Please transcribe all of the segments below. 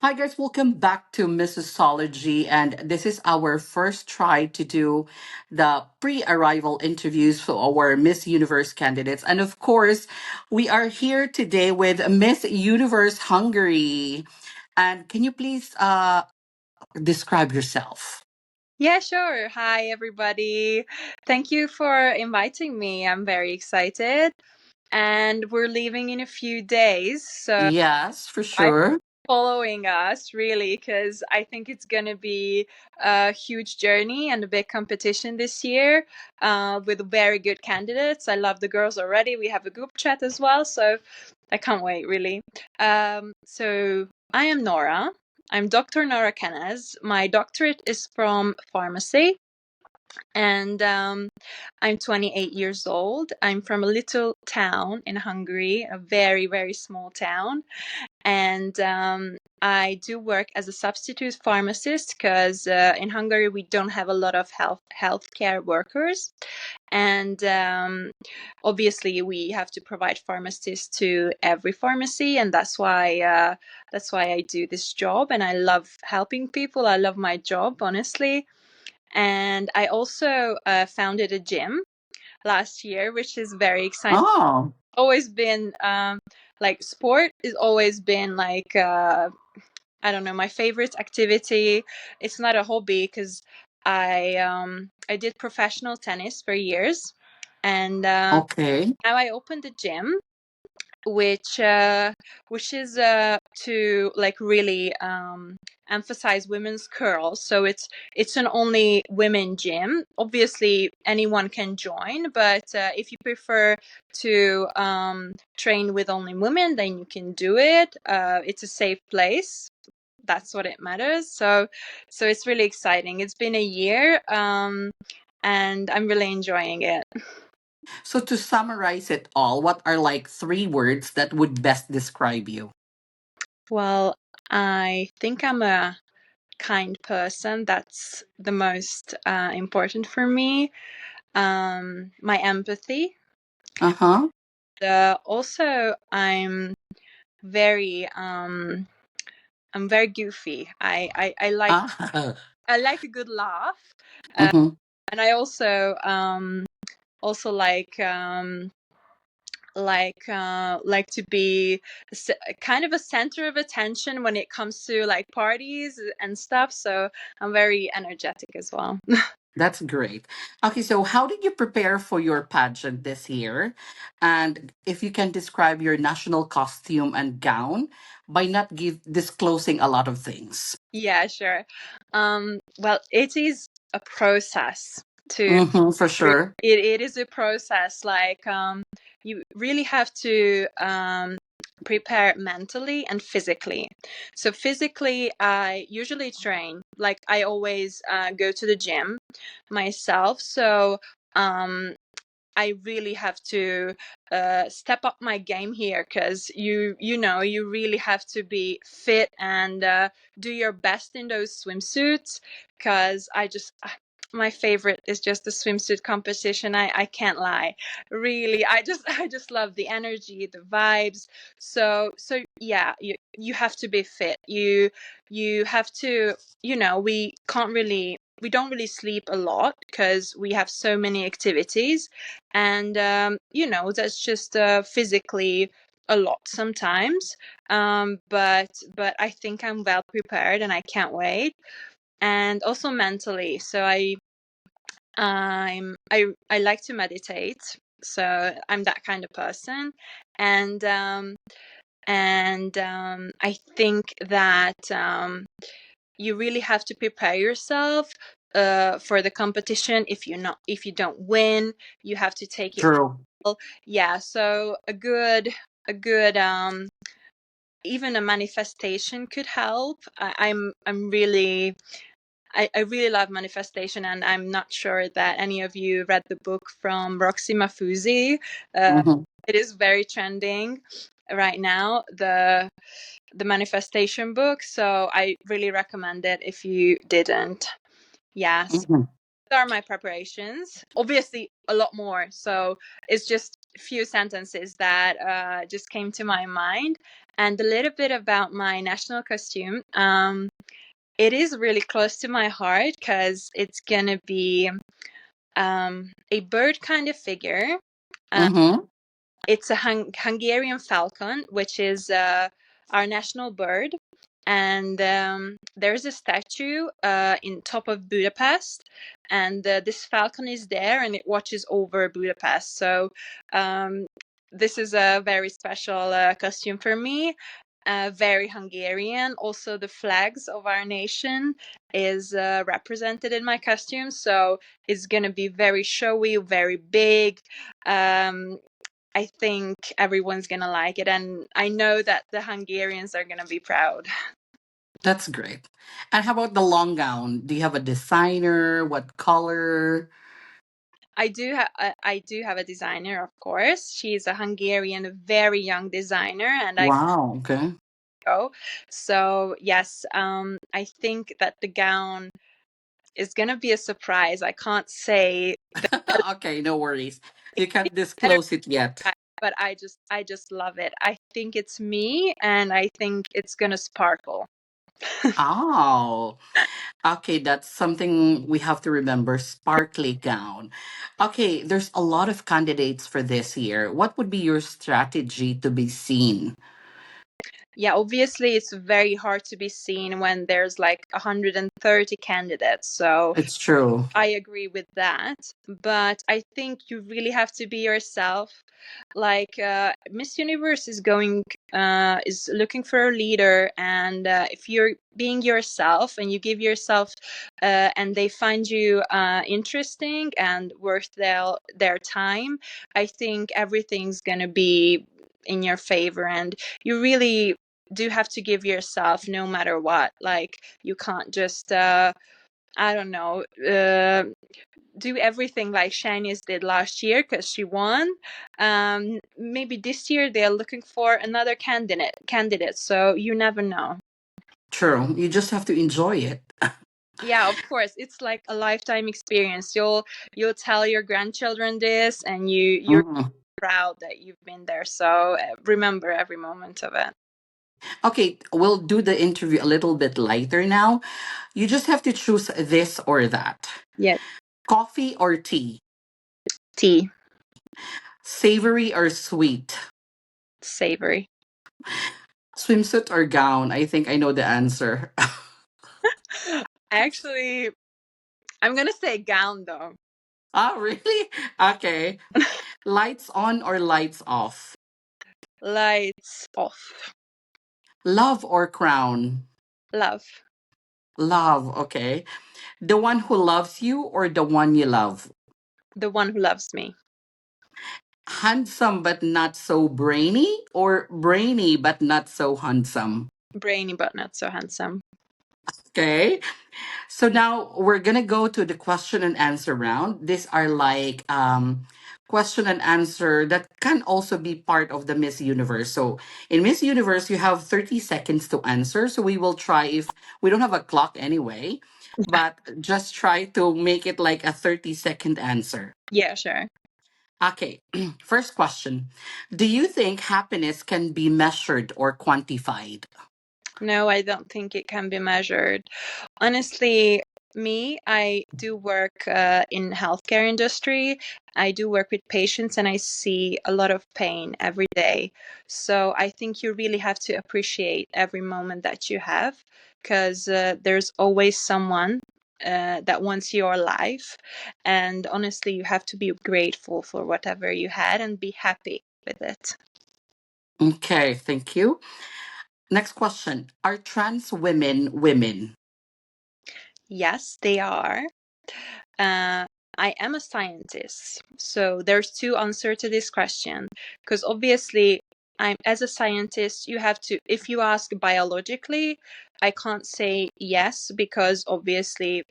Hi guys, welcome back to Missology, and this is our first try to do the pre-arrival interviews for our Miss Universe candidates. And of course, we are here today with Miss Universe Hungary. And can you please describe yourself? Yeah, sure. Hi, everybody. Thank you for inviting me. I'm very excited. And we're leaving in a few days. So Yes, for I'm sure. following us really because I think it's going to be a huge journey and a big competition this year with very good candidates. I love the girls already. We have a group chat as well. So I can't wait, really. So I am Nora. I'm Dr. Nora Kenez. My doctorate is from pharmacy, and I'm 28 years old. I'm from a little town in Hungary, a very, very small town. And I do work as a substitute pharmacist because in Hungary we don't have a lot of healthcare workers, and obviously we have to provide pharmacists to every pharmacy, and that's why I do this job, and I love helping people. I love my job, honestly. And I also founded a gym last year, which is very exciting. Oh, Always been like sport is always been like I don't know, my favorite activity. It's not a hobby because I did professional tennis for years, and okay. now I opened a gym which which is to like really emphasize women's curls. So it's an only women gym. Obviously anyone can join, but if you prefer to train with only women, then you can do it. It's a safe place. That's what it matters. So it's really exciting. It's been a year, and I'm really enjoying it. So to summarize it all, what are like three words that would best describe you? Well, I think I'm a kind person. That's the most important for me. My empathy. Uh-huh. Also, very I'm very goofy. Ah. I like a good laugh, uh, Mm-hmm. and I also like to be kind of a center of attention when it comes to like parties and stuff. So I'm very energetic as well. That's great. Okay, so how did you prepare for your pageant this year? And if you can describe your national costume and gown by not disclosing a lot of things. Yeah, sure. Well, it is a process to Mm-hmm, for sure. it is a process. Like you really have to prepare mentally and physically. So physically, I usually train. Like I always go to the gym myself. So um I really have to step up my game here because you really have to be fit and do your best in those swimsuits. Because my favorite is just the swimsuit competition. I can't lie, really. I just love the energy, the vibes. So yeah, you have to be fit. You have to, we don't really sleep a lot because we have so many activities, and that's just physically a lot sometimes, but I think I'm well prepared and I can't wait. And also mentally, so I like to meditate, so I'm that kind of person. And I think that you really have to prepare yourself for the competition. If you don't win, you have to take it. True. Yeah, so a good even a manifestation could help. I'm really I really love manifestation, and I'm not sure that any of you read the book from Roxy Mafuzi. Uh, Mm-hmm, it is very trending right now, the manifestation book. So I really recommend it if you didn't. Yes, mm-hmm. are my preparations. Obviously, a lot more. So it's just a few sentences that just came to my mind. And a little bit about my national costume. It is really close to my heart because it's gonna be a bird kind of figure. Uh, Mm-hmm. it's a Hungarian falcon, which is our national bird. And there's a statue in top of Budapest, and this falcon is there, and it watches over Budapest. So um, this is a very special costume for me. Very Hungarian. Also, the flags of our nation is represented in my costume, so it's gonna be very showy, very big. Um, I think everyone's gonna like it, and I know that the Hungarians are gonna be proud. That's great. And how about the long gown? Do you have a designer? What color? I do have a designer, of course. She's a Hungarian, very young designer, and I Wow, okay. go. So yes, I think that the gown is gonna be a surprise. I can't say Okay, no worries. You can't better, disclose it yet. but I just love it. I think it's me, and I think it's gonna sparkle. Oh, okay, that's something we have to remember. Sparkly gown. Okay, there's a lot of candidates for this year. What would be your strategy to be seen? Yeah, obviously it's very hard to be seen when there's like 130 candidates. So It's true. I agree with that, but I think you really have to be yourself. Like Miss Universe is looking for a leader, and if you're being yourself and you give yourself, and they find you interesting and worth their time, I think everything's gonna be in your favor, and you really do have to give yourself no matter what. Like you can't just I don't know, do everything like Shanice did last year because she won. Maybe this year they're looking for another candidate. So you never know. True. You just have to enjoy it. Yeah, of course, it's like a lifetime experience. You'll tell your grandchildren this, and you're Mhm. proud that you've been there. So remember every moment of it. Okay, we'll do the interview a little bit lighter now. You just have to choose this or that. Yeah, Coffee or tea? tea, Savory or sweet? savory. Swimsuit or gown? I think I know the answer. Actually, I'm gonna say gown though. Oh, really? Okay. Lights on or lights off? Lights off. Love or crown? Love. Love, okay. The one who loves you or the one you love? The one who loves me. Handsome but not so brainy or brainy but not so handsome? Brainy but not so handsome. Okay. So now we're gonna go to the question and answer round. These are like question and answer that can also be part of the Miss Universe. So in Miss Universe, you have 30 seconds to answer. So we will try if we don't have a clock anyway, but just try to make it like a 30-second answer. Yeah, sure. Okay, first question. Do you think happiness can be measured or quantified? No, I don't think it can be measured. Honestly, I do work in healthcare industry. I do work with patients, and I see a lot of pain every day. So I think you really have to appreciate every moment that you have, because there's always someone that wants your life. And honestly, you have to be grateful for whatever you had and be happy with it. Okay, thank you. Next question. Are trans women women? Yes, they are. Uh, I am a scientist, so there's two answers to this question. Because obviously, I'm as a scientist, you have to. If you ask biologically, I can't say yes because obviously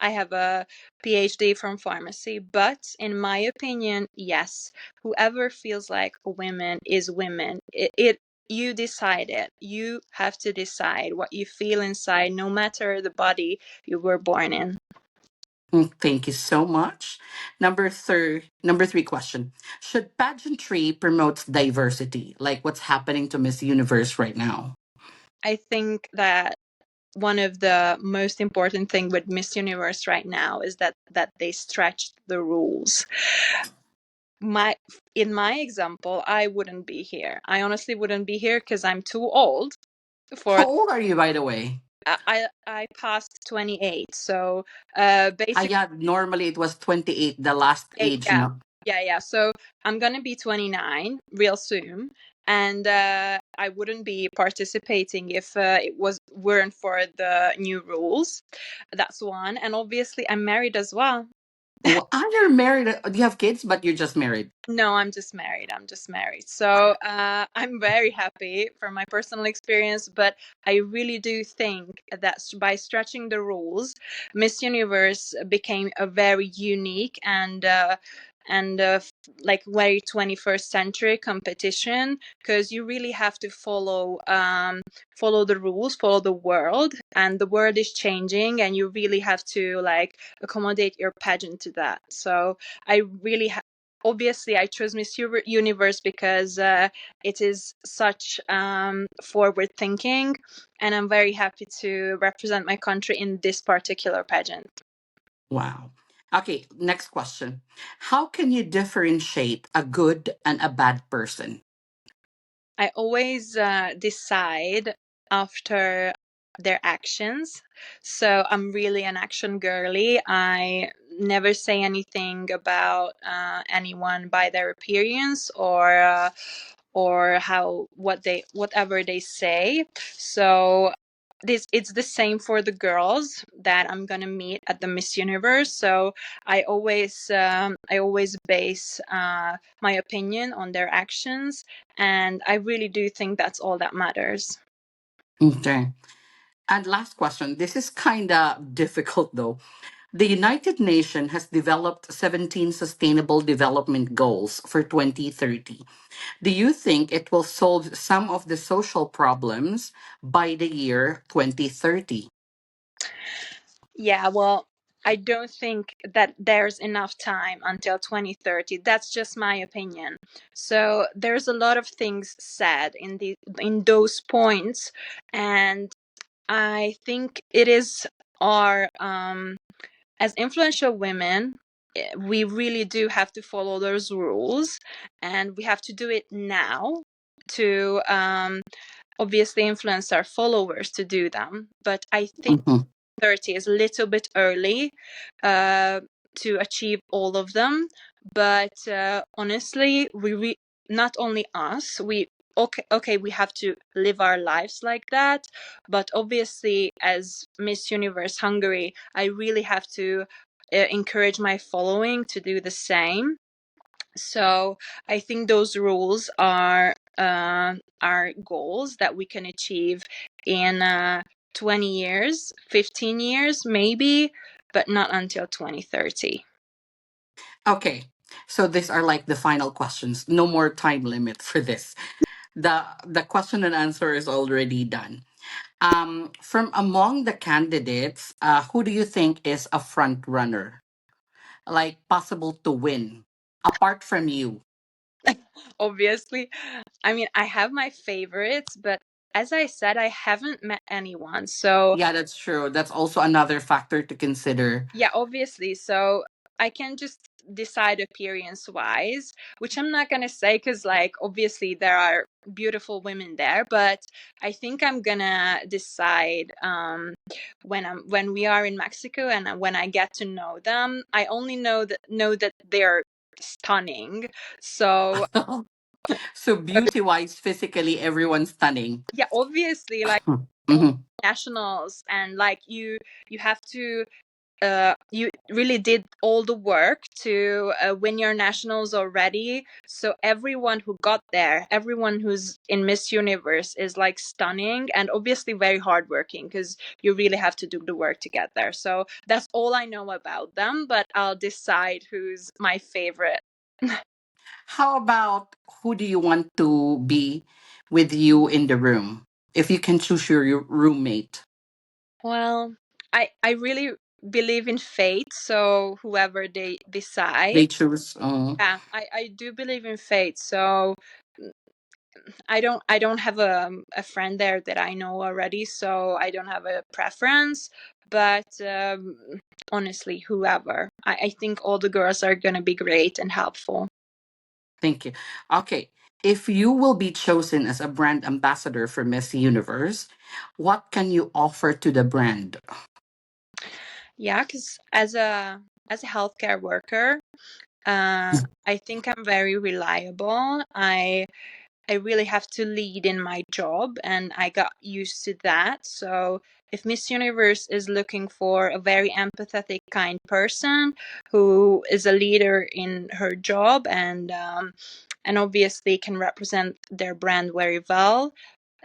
I have a PhD from pharmacy. But in my opinion, yes, whoever feels like a woman is women. It you decide it. You have to decide what you feel inside, no matter the body you were born in. Thank you so much. Number three question. Should pageantry promote diversity, like what's happening to Miss Universe right now? I think that one of the most important thing with Miss Universe right now is that they stretched the rules. My In my example, I wouldn't be here. I honestly wouldn't be here because I'm too old How for. old are you, by the way? I passed 28, so basically Yeah, normally it was 28, the last age, yeah, no? yeah. So I'm gonna be 29 real soon, and I wouldn't be participating if it weren't for the new rules. That's one, and obviously I'm married as well. Well, you're married. You have kids, but you're just married. No, I'm just married. I'm just married. So I'm very happy for my personal experience, but I really do think that by stretching the rules, Miss Universe became a very unique and like very 21st century competition, because you really have to follow the rules, follow the world, and the world is changing, and you really have to like accommodate your pageant to that. So I really obviously I chose Miss Universe because it is such forward thinking, and I'm very happy to represent my country in this particular pageant. Wow. Okay, next question. How can you differentiate a good and a bad person? I always decide after their actions. So I'm really an action girly. I never say anything about anyone by their appearance or how whatever they say. So this it's the same for the girls that I'm gonna meet at the Miss Universe. So I always base my opinion on their actions, and I really do think that's all that matters. Okay. And last question. This is kind of difficult though. The United Nations has developed 17 sustainable development goals for 2030. Do you think it will solve some of the social problems by the year 2030? Yeah, well, I don't think that there's enough time until 2030. That's just my opinion. So there's a lot of things said in those points, and I think it is our as influential women, we really do have to follow those rules, and we have to do it now to obviously influence our followers to do them. But I think Mhm. 30 is a little bit early uh, to achieve all of them. But honestly, not only us, okay, we have to live our lives like that, but obviously as Miss Universe Hungary, I really have to encourage my following to do the same. So I think those rules are goals that we can achieve in 20 years, 15 years maybe, but not until 2030. Okay. So these are like the final questions. No more time limit for this. The question and answer is already done. From among the candidates, who do you think is a front runner, like possible to win, apart from you? Obviously, I mean, I have my favorites, but as I said, I haven't met anyone. So Yeah, that's true. That's also another factor to consider. yeah, obviously. So I can just decide appearance wise, which I'm not gonna say because, like, obviously there are beautiful women there, but I think I'm gonna decide when we are in Mexico and when I get to know them. I only know that they're stunning. So So beauty wise, physically, everyone's stunning. yeah, obviously, like all Hmm. nationals, and like you have to you really did all the work to win your nationals already. So everyone who got there, everyone who's in Miss Universe is like stunning and obviously very hardworking because you really have to do the work to get there. So that's all I know about them, but I'll decide who's my favorite. How about who do you want to be with you in the room? If you can choose your roommate. Well, I really believe in fate, so whoever they decide. They choose. Yeah, I do believe in fate. So I don't have a friend there that I know already, so I don't have a preference. But honestly, whoever, I think all the girls are gonna be great and helpful. Thank you. Okay. If you will be chosen as a brand ambassador for Miss Universe, what can you offer to the brand? Yeah, because as a healthcare worker, I think I'm very reliable. I really have to lead in my job, and I got used to that. So if Miss Universe is looking for a very empathetic, kind person who is a leader in her job and obviously can represent their brand very well,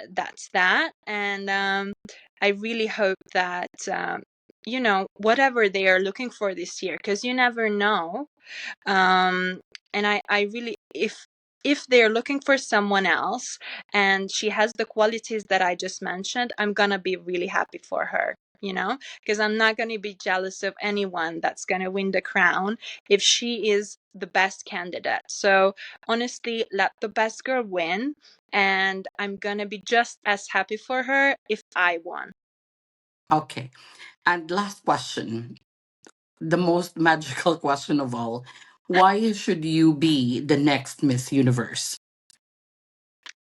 that's that. And I really hope that whatever they are looking for this year, because you never know. And I really, if they're looking for someone else and she has the qualities that I just mentioned, I'm gonna be really happy for her, because I'm not gonna be jealous of anyone that's gonna win the crown if she is the best candidate. So honestly, let the best girl win, and I'm gonna be just as happy for her if I won. Okay. And last question, the most magical question of all. Why should you be the next Miss Universe?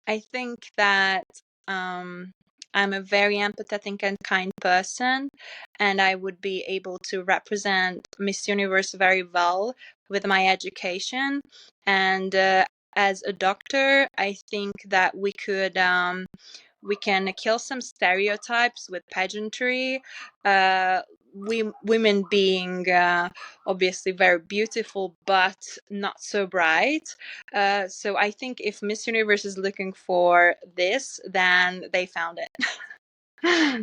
I think that um, I'm a very empathetic and kind person, and I would be able to represent Miss Universe very well with my education. And as a doctor, I think that we can kill some stereotypes with pageantry. Women being obviously very beautiful, but not so bright. So I think if Miss Universe is looking for this, then they found it.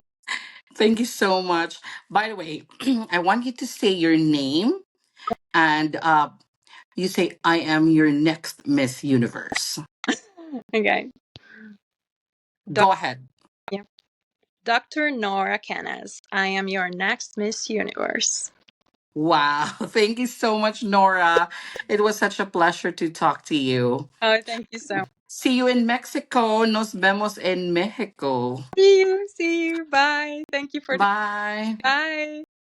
Thank you so much. By the way, I want you to say your name and you say, I am your next Miss Universe. Okay. Go ahead. Yeah. Dr. Nora Canas, I am your next Miss Universe. Wow. Thank you so much, Nora. It was such a pleasure to talk to you. Oh, thank you so much. See you in Mexico. Nos vemos en Mexico. See you. See you. Bye. Thank you for the Bye. bye.